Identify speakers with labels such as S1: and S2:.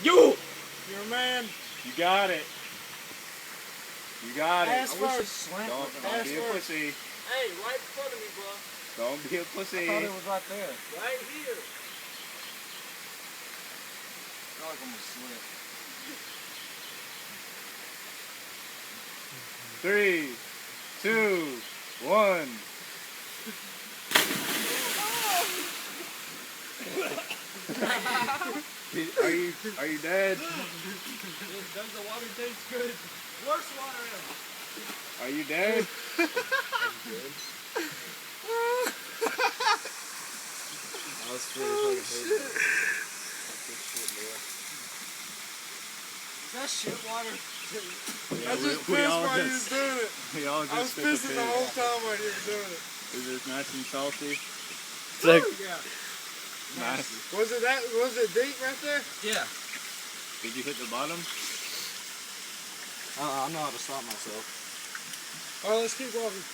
S1: You!
S2: You're a man.
S1: You got it. You got it.
S2: Ass first.
S1: Don't be a pussy.
S3: Hey, right in front of me, bro.
S1: Don't be a pussy.
S2: I thought it was right there.
S3: Right here.
S2: I feel like I'm gonna slip.
S1: 3, 2, 1. Are you dead?
S3: Does the water taste good? Worst water ever.
S1: Are you dead?
S3: I was really fucking hating it. Is that shit water?
S2: I just pissed while you was doing it.
S1: We all
S2: I was
S1: just took a
S2: pissing the
S1: piss.
S2: whole time while you were doing it.
S1: Is this nice and salty?
S3: It's like, yeah.
S1: Nice.
S2: Was it deep right there?
S3: Yeah.
S1: Did you hit the bottom?
S3: I know how to stop myself.
S2: Alright, let's keep walking.